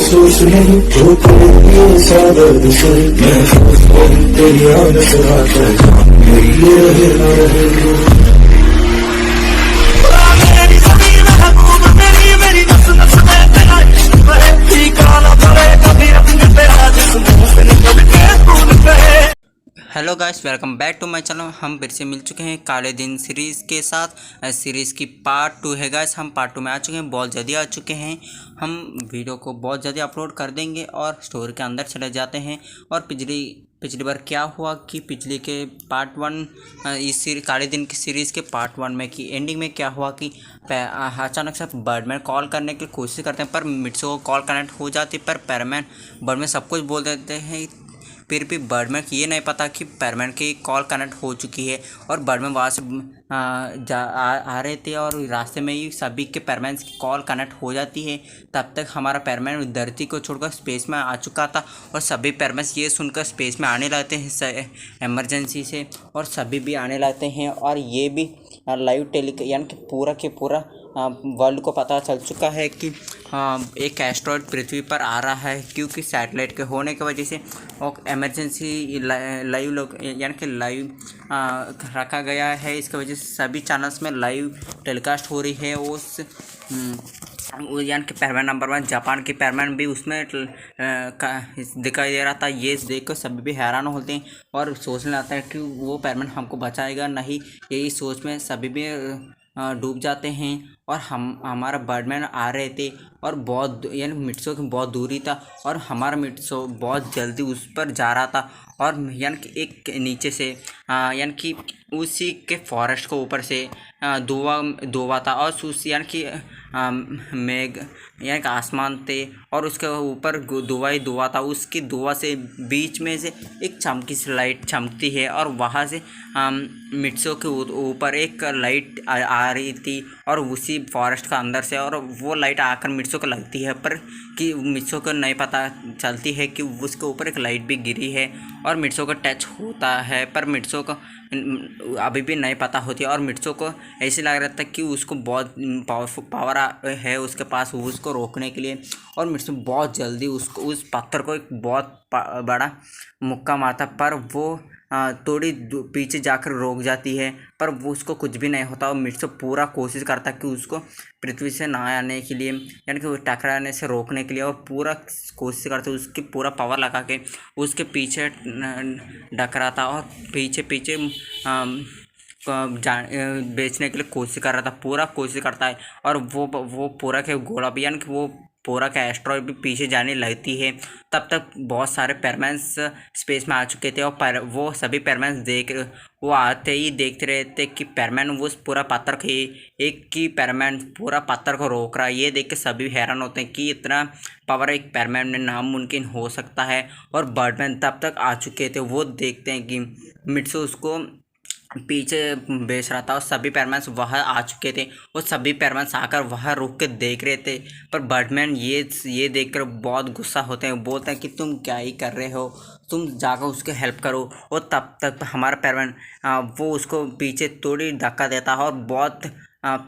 महसूस नहीं होती ये सादर्द से महफूज नहीं तेरी आदत रात है जान मेरी ये रहे ना रहे hello guys, welcome back to my channel. हम फिर से मिल चुके हैं काले दिन सीरीज़ के साथ। सीरीज़ की पार्ट 2 है गाइस। हम पार्ट 2 में आ चुके हैं, बहुत जल्दी आ चुके हैं। हम वीडियो को बहुत जल्दी अपलोड कर देंगे और स्टोरी के अंदर चले जाते हैं। और पिछली बार क्या हुआ कि पिछले के पार्ट 1 इस काले दिन की सीरीज़ के पार्ट 1 में की एंडिंग में क्या हुआ कि अचानक से बर्डमैन कॉल करने की कोशिश करते हैं, पर मिट्सो को कॉल कनेक्ट हो जाती है। पर बर्डमैन सब कुछ बोल देते हैं। फिर भी बर्डमैन को ये नहीं पता कि बर्डमैन की कॉल कनेक्ट हो चुकी है और बर्डमैन वहाँ से आ रहे थे और रास्ते में ही सभी के बर्डमैन की कॉल कनेक्ट हो जाती है। तब तक हमारा बर्डमैन धरती को छोड़कर स्पेस में आ चुका था और सभी बर्डमैन ये सुनकर स्पेस में आने लगते हैं इमरजेंसी से, और सभी भी आने लगते हैं। और ये भी लाइव यानी कि पूरा के पूरा वर्ल्ड को पता चल चुका है कि एक एस्ट्रॉयड पृथ्वी पर आ रहा है, क्योंकि सैटेलाइट के होने की वजह से और इमरजेंसी लाइव यानी कि लाइव रखा गया है। इसकी वजह से सभी चैनल्स में लाइव टेलीकास्ट हो रही है। उस यानी कि पैरमैन नंबर 1 जापान की पैरमैन भी उसमें दिखाई दे रहा था। ये देख कर सभी भी हैरान होते हैं और सोचने लगता है कि वो पैरमैन हमको बचाएगा नहीं। यही सोच में सभी भी डूब जाते हैं। और हमारा बर्डमैन आ रहे थे और बहुत यानी मिट्सो की बहुत दूरी था और हमारा मिट्सो बहुत जल्दी उस पर जा रहा था। और यानी कि एक नीचे से यानी कि उसी के फॉरेस्ट को ऊपर से धुआं था और उस यानी कि मेघ यानी कि आसमान थे और उसके ऊपर धुआं ही धुआं था। उसकी धुआं से बीच में से एक चमकी सी लाइट चमकती है और वहाँ से मिट्सो के ऊपर एक लाइट आ रही थी और उसी फॉरेस्ट का अंदर से, और वो लाइट आकर मिट्सो को लगती है, पर कि मिट्सो को नहीं पता चलती है कि उसके ऊपर एक लाइट भी गिरी है और मिट्सो को टच होता है। पर मिट्सो को अभी भी नहीं पता होती और मिट्सो को ऐसे लग रहा था कि उसको बहुत पावर है उसके पास उसको रोकने के लिए। और मिट्सो बहुत जल्दी उसको उस पत्थर को एक बहुत बड़ा मुक्का मारता, पर वो थोड़ी पीछे जाकर रोक जाती है, पर वो उसको कुछ भी नहीं होता। और मिट्सो पूरा कोशिश करता कि उसको पृथ्वी से ना आने के लिए यानी कि वो टकराने से रोकने के लिए, और पूरा कोशिश करते उसकी पूरा पावर लगा के उसके पीछे टकराता और पीछे बेचने के लिए कोशिश कर रहा था, पूरा कोशिश करता है। और वो पूरा के घोड़ा भी यानी कि वो पूरा का एस्ट्रॉयड भी पीछे जाने लगती है। तब तक बहुत सारे पैरमैन्स स्पेस में आ चुके थे और वो सभी पैरमैन्स वो आते ही देखते रहे थे कि पैरमैन वो पूरा पत्थर के एक की पैरमैन पूरा पत्थर को रोक रहा है। ये देख के सभी हैरान होते हैं कि इतना पावर एक पैरमैन में नामुमकिन हो सकता है। और बर्डमैन तब तक आ चुके थे। वो देखते हैं कि मिट्सो उसको पीछे बेच रहा था और सभी पैरमैन्स वहाँ आ चुके थे और सभी पैरमैन्स आकर वहाँ रुक के देख रहे थे। पर बर्डमैन ये देखकर बहुत गुस्सा होते हैं, बोलते हैं कि तुम क्या ही कर रहे हो, तुम जाकर उसके हेल्प करो। और तब तक हमारा पैरमैन वो उसको पीछे थोड़ी धक्का देता है और बहुत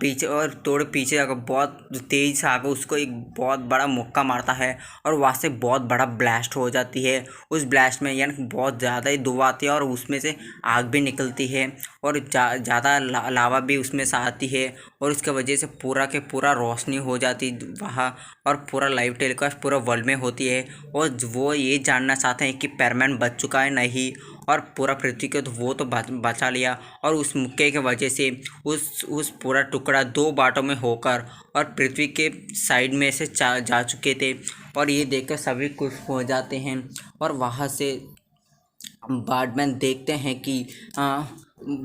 पीछे और थोड़े पीछे जाकर बहुत तेज़ से आकर उसको एक बहुत बड़ा मुक्का मारता है और वहाँ से बहुत बड़ा ब्लास्ट हो जाती है। उस ब्लास्ट में यानी बहुत ज़्यादा ही धुआं आती है और उसमें से आग भी निकलती है और ज़्यादा लावा भी उसमें से आती है और उसकी वजह से पूरा के पूरा रोशनी हो जाती वहाँ और पूरा लाइव टेलीकास्ट पूरा वर्ल्ड में होती है। और वो ये जानना चाहते हैं कि पैरमैन बच चुका है नहीं, और पूरा पृथ्वी को तो वो तो बचा लिया। और उस मुक्के की वजह से उस पूरा टुकड़ा 2 बाटों में होकर और पृथ्वी के साइड में से जा चुके थे। और ये देखकर सभी खुश हो जाते हैं और वहाँ से बर्डमैन देखते हैं कि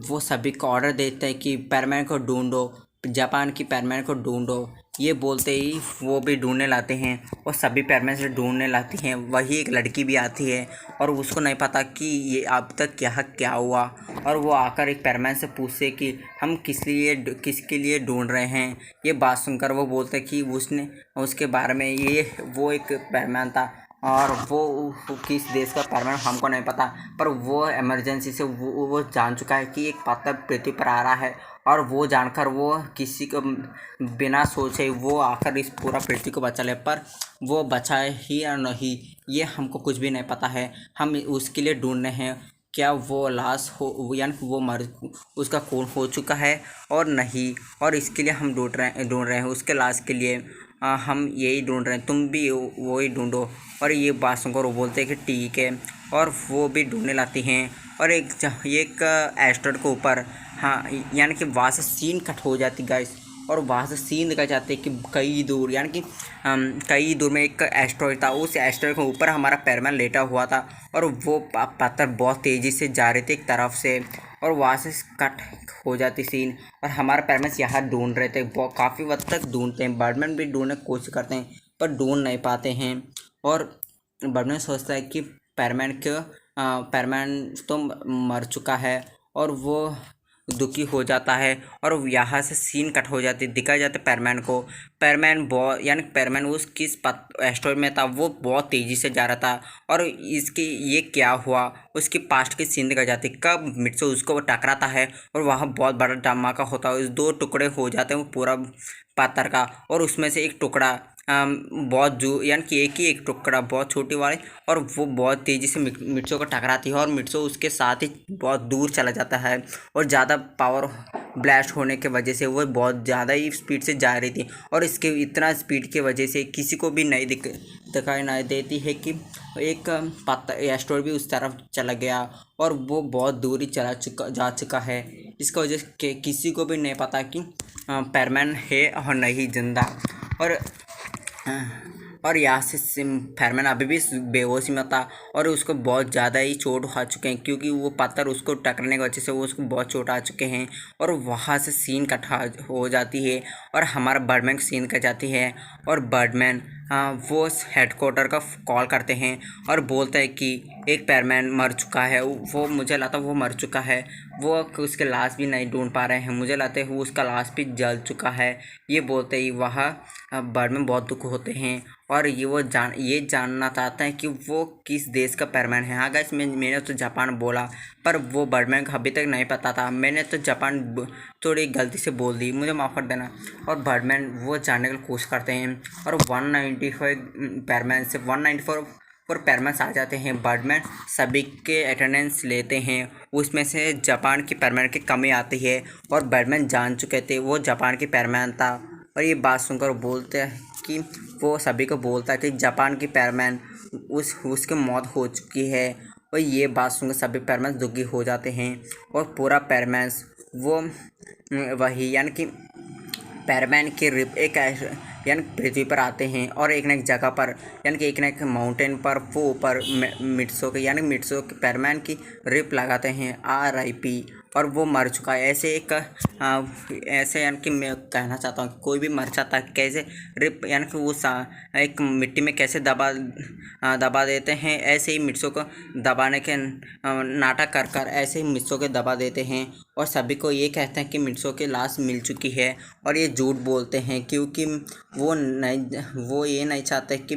वो सभी को ऑर्डर देते हैं कि पैरमैन को ढूंढो, जापान की पैरमैन को ढूंढो। ये बोलते ही वो भी ढूंढने लाते हैं और सभी पैरमैन से ढूंढने लाती हैं। वही एक लड़की भी आती है और उसको नहीं पता कि ये अब तक क्या हुआ। और वो आकर एक पैरमैन से पूछते कि हम किसके लिए ढूंढ रहे हैं। ये बात सुनकर वो बोलते कि उसके बारे में वो एक पैरमैन था और वो किस देश का परमाणु हमको नहीं पता, पर वो इमरजेंसी से वो जान चुका है कि एक पात्र पृथ्वी पर आ रहा है, और वो जानकर वो किसी को बिना सोचे वो आकर इस पूरा पृथ्वी को बचा ले, पर वो बचाए ही या नहीं ये हमको कुछ भी नहीं पता है। हम उसके लिए ढूंढ रहे हैं क्या वो लाश हो यानी वो उसका खून हो चुका है और नहीं, और इसके लिए हम ढूंढ रहे हैं उसके लाश के लिए। हम यही ढूंढ रहे हैं, तुम भी वही ढूंढो। और ये बात सुनकर वो बोलते हैं कि ठीक है, और वो भी ढूंढने लाती हैं। और एक एस्ट्रॉयड के ऊपर यानी कि वहाँ से सीन कट हो जाती गाइस, और वहाँ से सीन दिखाई जाते हैं कि कई दूर यानी कि कई दूर में एक एस्ट्रॉयड था। उस एस्ट्रॉयड के ऊपर हमारा पैरमैन लेटा हुआ था, और वो पत्थर बहुत तेज़ी से जा रहे थे एक तरफ से, और वहाँ से कट हो जाती सीन। और हमारा पैरमैन यहाँ ढूंढ रहे थे, काफ़ी वक्त तक ढूंढते हैं, बर्डमैन भी ढूंढने की कोशिश करते हैं पर ढूंढ नहीं पाते हैं। और बर्डमैन सोचता है कि पैरमैन तो मर चुका है, और वो दुखी हो जाता है। और यहाँ से सीन कट हो जाती, दिखाया जाता है पैरमैन को। पैरमैन उस किस एस्ट्रॉयड में था, वो बहुत तेज़ी से जा रहा था, और इसकी ये क्या हुआ उसकी पास्ट की सीन दिखाई जाती, कब मिट्सू उसको टकराता है और वहाँ बहुत बड़ा धमाका होता है। दो टुकड़े हो जाते हैं वो पूरा पत्थर का, और उसमें से एक टुकड़ा बहुत यानी कि एक टुकड़ा बहुत छोटी वाली, और वो बहुत तेज़ी से मिर्चों को टकराती है, और मिर्चों उसके साथ ही बहुत दूर चला जाता है। और ज़्यादा पावर ब्लास्ट होने के वजह से वो बहुत ज़्यादा ही स्पीड से जा रही थी, और इसके इतना स्पीड की वजह से किसी को भी नहीं दिखाई नहीं देती है कि एक एस्ट्रॉयड भी उस तरफ चला गया, और वो बहुत दूर ही जा चुका है। इसकी वजह से किसी को भी नहीं पता कि पैरमैन है और नहीं जिंदा। और यहाँ से पैरमैन अभी भी बेहोशी में था, और उसको बहुत ज़्यादा ही चोट आ चुके हैं, क्योंकि वो पत्थर उसको टकराने की वजह से वो उसको बहुत चोट आ चुके हैं। और वहाँ से सीन कट हो जाती है, और हमारा बर्डमैन सीन कट जाती है। और बर्डमैन वो हेडक्वार्टर का कॉल करते हैं और बोलते हैं कि एक पैरमैन मर चुका है, वो मुझे लगता है वो मर चुका है, वो उसके लाश भी नहीं ढूंढ पा रहे हैं, मुझे लगता है वो उसका लाश भी जल चुका है। ये बोलते ही वहाँ बर्डमैन बहुत दुख होते हैं, और ये जानना चाहता है कि वो किस देश का पैरमैन है। हाँ गाइस, मैंने तो जापान बोला, पर वो बर्डमैन को अभी तक नहीं पता था, मैंने तो जापान थोड़ी गलती से बोल दी, मुझे माफ़ कर देना। और बर्डमैन वो जानने की कोशिश करते हैं, और 195 पैरमैन से 194 पैरमैन आ जाते हैं। बर्डमैन सभी के अटेंडेंस लेते हैं, उसमें से जापान की पैरमैन की कमी आती है, और बर्डमैन जान चुके थे वो जापान की पैरमैन था। और ये बात सुनकर बोलते हैं कि वो सभी को बोलता है कि जापान की पैरमैन उसकी मौत हो चुकी है। और ये बात सुनकर सभी पैरमैन दुखी हो जाते हैं, और पूरा पैरमैन वो वही यानी कि पैरमैन के रिप एक यानी पृथ्वी पर आते हैं, और एक न एक जगह पर यानी कि एक न एक माउंटेन पर वो ऊपर मिट्सो के पैरमैन की रिप लगाते हैं RIP, और वो मर चुका है। ऐसे यानी कि मैं कहना चाहता हूँ कि कोई भी मर जाता है कैसे रिप यानी कि वो एक मिट्टी में कैसे दबा देते हैं, ऐसे ही मिट्सो को दबाने के नाटक कर ऐसे ही मिट्सो के दबा देते हैं, और सभी को ये कहते हैं कि मिट्सो की लाश मिल चुकी है। और ये झूठ बोलते हैं, क्योंकि वो ये नहीं चाहते कि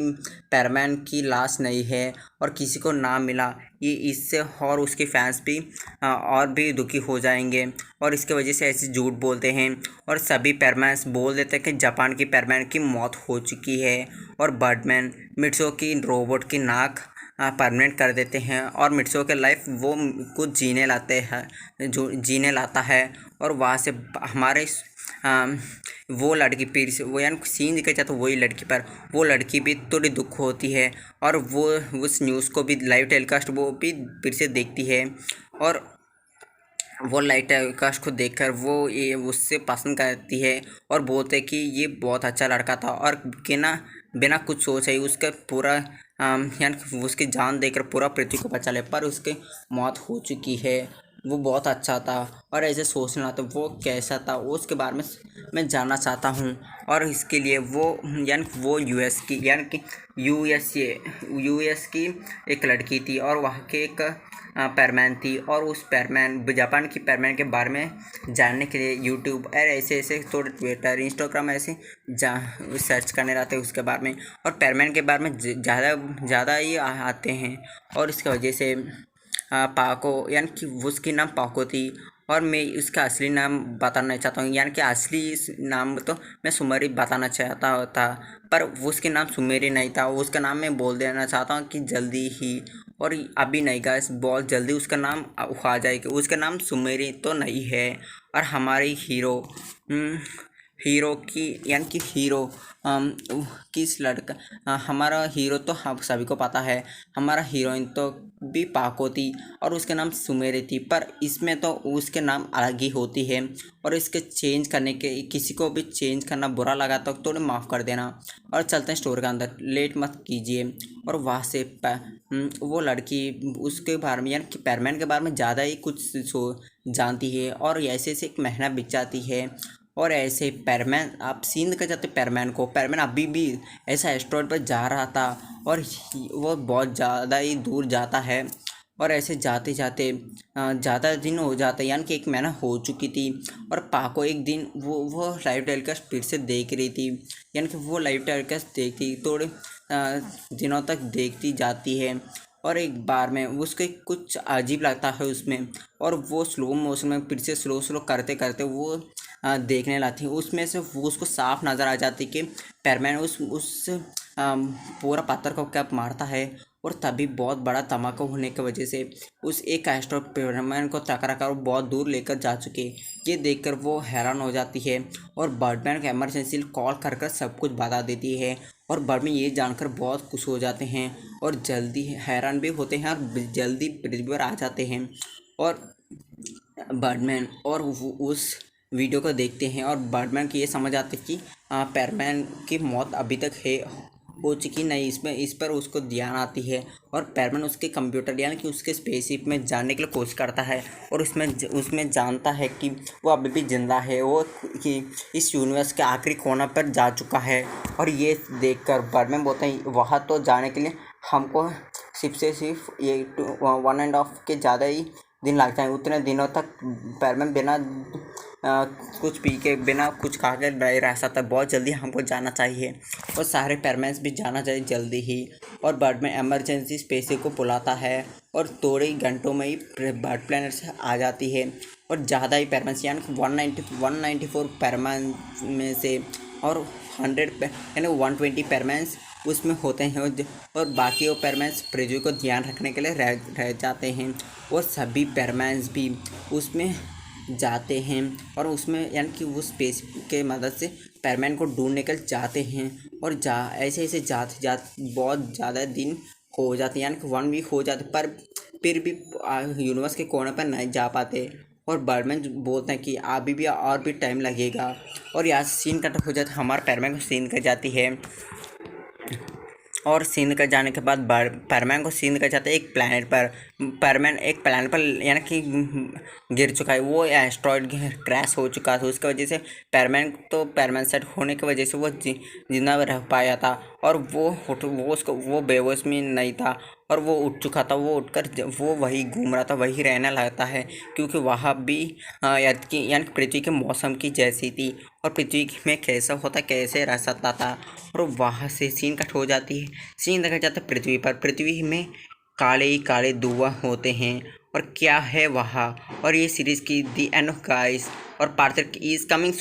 पैरमैन की लाश नहीं है और किसी को ना मिला। ये इससे और उसके फैंस भी और भी दुखी हो जाएंगे, और इसके वजह से ऐसे झूठ बोलते हैं। और सभी पैरमैन्स बोल देते हैं कि जापान की पैरमैन की मौत हो चुकी है, और बर्डमैन मिट्सो की रोबोट की नाक परमानेंट कर देते हैं, और मिट्सो के लाइफ वो कुछ जीने लाता है। और वहाँ से हमारे वो लड़की फिर से वो यानी सीन दिखा जाता है, वही लड़की पर वो लड़की भी थोड़ी दुख होती है, और वो उस न्यूज़ को भी लाइव टेलीकास्ट वो भी फिर से देखती है, और वो लाइव टेलीकास्ट को देखकर वो ये उससे पसंद करती है, और बोलते हैं कि ये बहुत अच्छा लड़का था, और बिना कुछ सोचे ही उसका पूरा यानी उसकी जान देकर पूरा पृथ्वी को बचा ले, पर उसकी मौत हो चुकी है। वो बहुत अच्छा था और ऐसे सोचना तो वो कैसा था उसके बारे में मैं जानना चाहता हूँ। और इसके लिए वो यानी वो यूएस की यानी कि यूएस की एक लड़की थी और वहाँ के एक पैरमैन थी और उस पैरमैन जापान की पैरमैन के बारे में जानने के लिए यूट्यूब और ऐसे ऐसे थोड़े ट्विटर इंस्टाग्राम ऐसे सर्च करने रहते हैं उसके बारे में। और पैरमैन के बारे में ज़्यादा ही आते हैं और इसकी वजह से पाको यानी कि उसकी नाम पाको थी। और मैं उसका असली नाम बताना चाहता हूँ यानी कि असली नाम तो मैं सुमेरी बताना चाहता था पर उसके नाम सुमेरी नहीं था। उसका नाम मैं बोल देना चाहता हूँ कि जल्दी ही और अभी नहीं गाइस बहुत जल्दी उसका नाम आ जाएगा। उसका नाम सुमेरी तो नहीं है। और हमारी हीरो की यानी कि हीरो किस लड़का हमारा हीरो तो हम सभी को पता है। हमारा हीरोइन तो भी पाको थी और उसके नाम सुमेरी थी पर इसमें तो उसके नाम अलग ही होती है। और इसके चेंज करने के किसी को भी चेंज करना बुरा लगा तो थोड़ा माफ़ कर देना। और चलते हैं स्टोर के अंदर लेट मत कीजिए। और वहाँ से वो लड़की उसके बारे में यानी कि पैरमैन के बारे में ज़्यादा ही कुछ जानती है और ऐसे से एक महीना बिक जाती है। और ऐसे पैरमैन आप सीन कर जाते पैरमैन अभी भी ऐसा एस्ट्रॉयड पर जा रहा था और वो बहुत ज़्यादा ही दूर जाता है। और ऐसे जाते जाते ज़्यादा दिन हो जाते यानी कि एक महीना हो चुकी थी। और पाको एक दिन वो लाइव टेलीकास्ट फिर से देख रही थी यानी कि वो लाइव टेलीकास्ट देखती थोड़े दिनों तक देखती जाती है। और एक बार में उसको कुछ अजीब लगता है उसमें और वो स्लो मोशन में फिर से स्लो करते करते वो देखने लगती है। उसमें से वो उसको साफ नज़र आ जाती कि पैरमैन उस पूरा पत्थर को कैप मारता है। और तभी बहुत बड़ा धमाका होने की वजह से उस एक एस्ट्रो पैरमैन को टकरा कर बहुत दूर लेकर जा चुके। ये देखकर वो हैरान हो जाती है और बर्डमैन को इमरजेंसी कॉल कर सब कुछ बता देती है। और बर्डमैन ये जानकर बहुत खुश हो जाते हैं और जल्दी हैरान भी होते हैं और जल्दी पृथ्वी पर आ जाते हैं। और बर्डमैन और उस वीडियो को देखते हैं और बर्डमैन की ये समझ आती है कि पैरमैन की मौत अभी तक हो चुकी नहीं। इस पर उसको ध्यान आती है और पैरमैन उसके कंप्यूटर यानी कि उसके स्पेसशिप में जाने के लिए कोशिश करता है और उसमें जानता है कि वो अभी भी जिंदा है। वो कि इस यूनिवर्स के आखिरी कोना पर जा चुका है। और ये देखकर बर्डमैन बोलते हैं वहाँ तो जाने के लिए हमको सिर्फ ये 1.5 के ज़्यादा ही दिन लगता है। उतने दिनों तक पैरमैन बिना कुछ पी के बिना कुछ खा के नहीं रह सकता। बहुत जल्दी हमको जाना चाहिए और सारे पैरमैन्स भी जाना चाहिए जल्दी ही। और बर्डमैन इमरजेंसी स्पेसशिप को बुलाता है और थोड़े ही घंटों में ही बर्ड प्लैनेट से आ जाती है। और ज़्यादा ही पैरमैन्स यानी 194 पैरमैन में से और 100 यानी 120 पैरमैन्स उसमें होते हैं और बाकी वो पैरमैन्स पृथ्वी को ध्यान रखने के लिए रह जाते हैं। और सभी पैरमैन्स भी उसमें जाते हैं और उसमें यानी कि उस स्पेस के मदद से पैरमैन को ढूंढने के लिए जाते हैं। और ऐसे ऐसे जाते बहुत ज़्यादा दिन हो जाते यानी कि 1 वीक हो जाते पर फिर भी यूनिवर्स के कोने पर नहीं जा पाते। और बर्डमैन बोलते हैं कि अभी भी और भी टाइम लगेगा। और यहाँ से सीन कट हो जाता है हमारे पैरमैन को सीन कर जाती है। और सीन कर जाने के बाद पैरमैन को सीन कर जाता है एक प्लैनेट पर। पैरमैन एक प्लैनेट पर यानी कि गिर चुका है। वो एस्ट्रॉयड क्रैश हो चुका था उसकी वजह से पैरमैन सेट होने की वजह से वो जिंदा रह पाया था। और वो बेहोश में नहीं था और वो उठ चुका था। वो उठकर वो वही घूम रहा था वही रहने लगता है क्योंकि वहाँ भी यानी पृथ्वी के मौसम की जैसी थी और पृथ्वी में कैसा होता कैसे रह सकता था। और वहाँ से सीन कट हो जाती है। सीन देखा जाता है पृथ्वी पर। पृथ्वी में काले ही काले धुआं होते हैं और क्या है वहाँ। और ये सीरीज़ की दी एंड ऑफ गाइस और पार्ट 3 इज कमिंग।